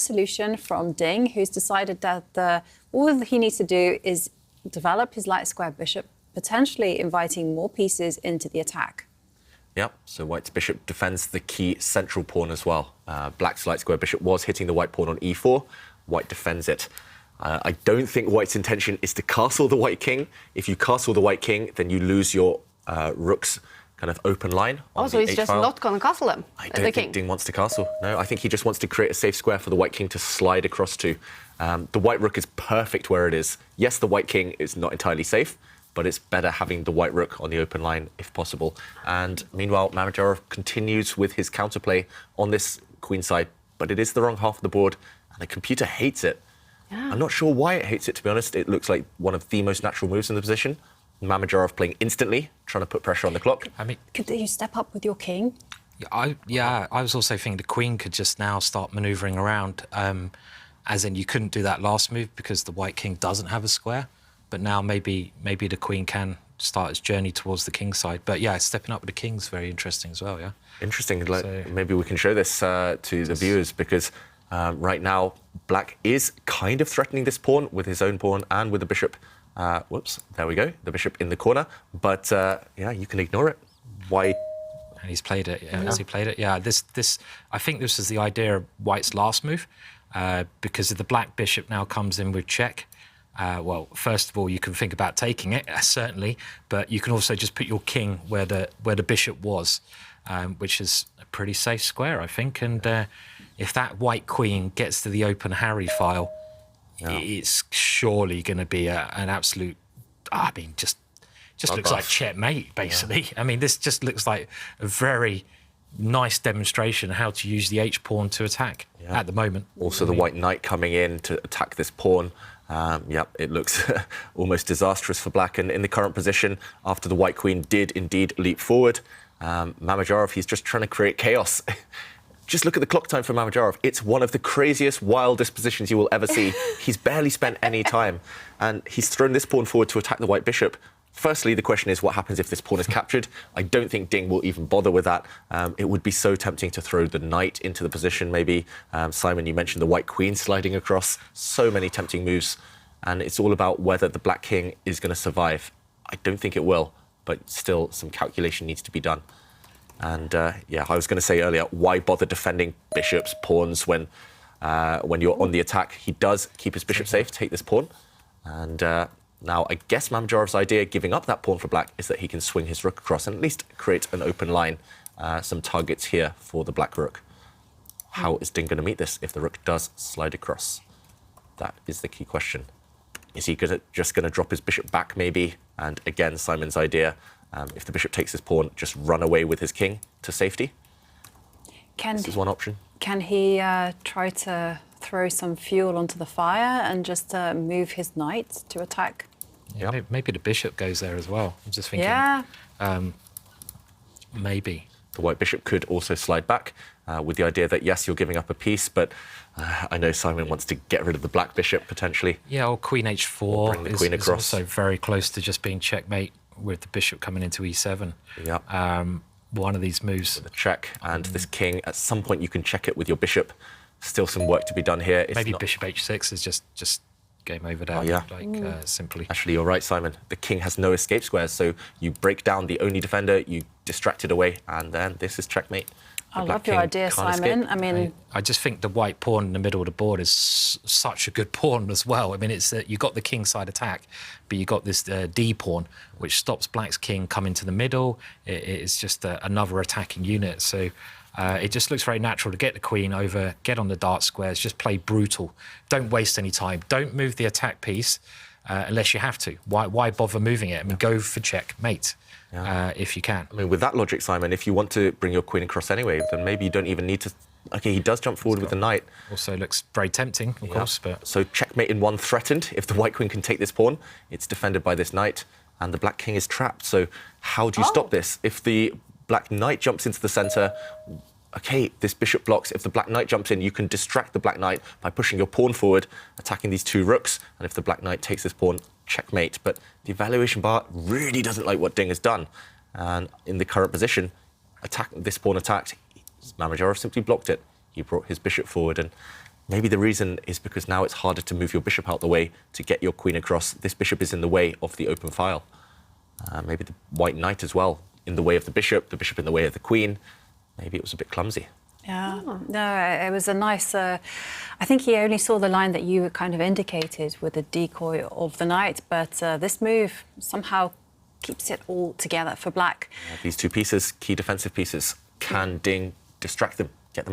solution from Ding, who's decided that all he needs to do is develop his light square bishop, potentially inviting more pieces into the attack. Yep, so white's bishop defends the key central pawn as well. Black's light square bishop was hitting the white pawn on e4. White defends it. I don't think white's intention is to castle the white king. If you castle the white king, then you lose your rook's kind of open line. Oh, so he's just not going to castle him, I don't think Ding wants to castle. No, I think he just wants to create a safe square for the white king to slide across to. The white rook is perfect where it is. Yes, the white king is not entirely safe, but it's better having the white rook on the open line if possible. And meanwhile, Mamedyarov continues with his counterplay on this queen side, but it is the wrong half of the board, and the computer hates it. Yeah. I'm not sure why it hates it, to be honest. It looks like one of the most natural moves in the position. Mamedyarov playing instantly, trying to put pressure on the clock. I mean, could you step up with your king? I was also thinking the queen could just now start manoeuvring around, as in you couldn't do that last move because the white king doesn't have a square. But now maybe the queen can start its journey towards the king side. But yeah, stepping up with the king's very interesting as well, yeah. Interesting. Maybe we can show this to the viewers because right now black is kind of threatening this pawn with his own pawn and with the bishop. Whoops, there we go, the bishop in the corner. But yeah, you can ignore it. Why? And he's played it. Yeah, has he played it? Yeah. I think this is the idea of white's last move because if the black bishop now comes in with check. Well, first of all, you can think about taking it, certainly, but you can also just put your king where the bishop was, which is a pretty safe square, I think. And if that white queen gets to the open Harry file, it's surely going to be an absolute. I mean, just looks like checkmate, basically. Yeah. I mean, this just looks like a very nice demonstration of how to use the H pawn to attack at the moment. Also, the white knight coming in to attack this pawn. It looks almost disastrous for black. And in the current position, after the white queen did indeed leap forward, Mamedyarov, he's just trying to create chaos. Just look at the clock time for Mamedyarov. It's one of the craziest, wildest positions you will ever see. He's barely spent any time. And he's thrown this pawn forward to attack the white bishop. Firstly, the question is what happens if this pawn is captured? I don't think Ding will even bother with that. It would be so tempting to throw the knight into the position, maybe. Simon, you mentioned the white queen sliding across. So many tempting moves. And it's all about whether the black king is going to survive. I don't think it will, but still some calculation needs to be done. And yeah, I was going to say earlier, why bother defending bishops, pawns when you're on the attack? He does keep his bishop safe, take this pawn. And now, I guess Mamedyarov's idea, giving up that pawn for black, is that he can swing his rook across and at least create an open line, some targets here for the black rook. How is Ding going to meet this if the rook does slide across? That is the key question. Is he just going to drop his bishop back, maybe? And again, Simon's idea, if the bishop takes his pawn, just run away with his king to safety. This is one option. Can he try to throw some fuel onto the fire and just move his knight to attack? Yeah, maybe the bishop goes there as well. I'm just thinking. Yeah. Maybe. The white bishop could also slide back with the idea that, yes, you're giving up a piece, but I know Simon wants to get rid of the black bishop, potentially. Yeah, or queen h4 is also very close to just being checkmate with the bishop coming into e7. Yeah. One of these moves. With a check, and this king, at some point you can check it with your bishop. Still some work to be done here. Maybe bishop h6 is just game over there, simply. Actually, you're right, Simon. The king has no escape squares, so you break down the only defender, you distract it away, and then this is checkmate. I love your idea, Simon. I mean, I just think the white pawn in the middle of the board is such a good pawn as well. I mean, it's you got the king side attack, but you got this D pawn, which stops black's king coming to the middle. It's just another attacking unit. So it just looks very natural to get the queen over, get on the dart squares, just play brutal. Don't waste any time. Don't move the attack piece unless you have to. Why bother moving it? I mean, go for checkmate. If you can. I mean, with that logic, Simon, if you want to bring your queen across anyway, then maybe you don't even need to... OK, he does jump forward with the knight. Also looks very tempting, of course, but... So checkmate in one threatened. If the white queen can take this pawn, it's defended by this knight, and the black king is trapped. So how do you stop this? If the black knight jumps into the centre, OK, this bishop blocks. If the black knight jumps in, you can distract the black knight by pushing your pawn forward, attacking these two rooks, and if the black knight takes this pawn, checkmate. But the evaluation bar really doesn't like what Ding has done. And in the current position, this pawn attacked, Mamedyarov simply blocked it. He brought his bishop forward, and Maybe the reason is because now it's harder to move your bishop out the way to get your queen across. This bishop is in the way of the open file. Maybe the white knight as well, in the way of the bishop in the way of the queen. Maybe it was a bit clumsy. Yeah, no, it was a nice... I think he only saw the line that you kind of indicated with the decoy of the knight, but this move somehow keeps it all together for black. These two pieces, key defensive pieces, can distract them, get them away.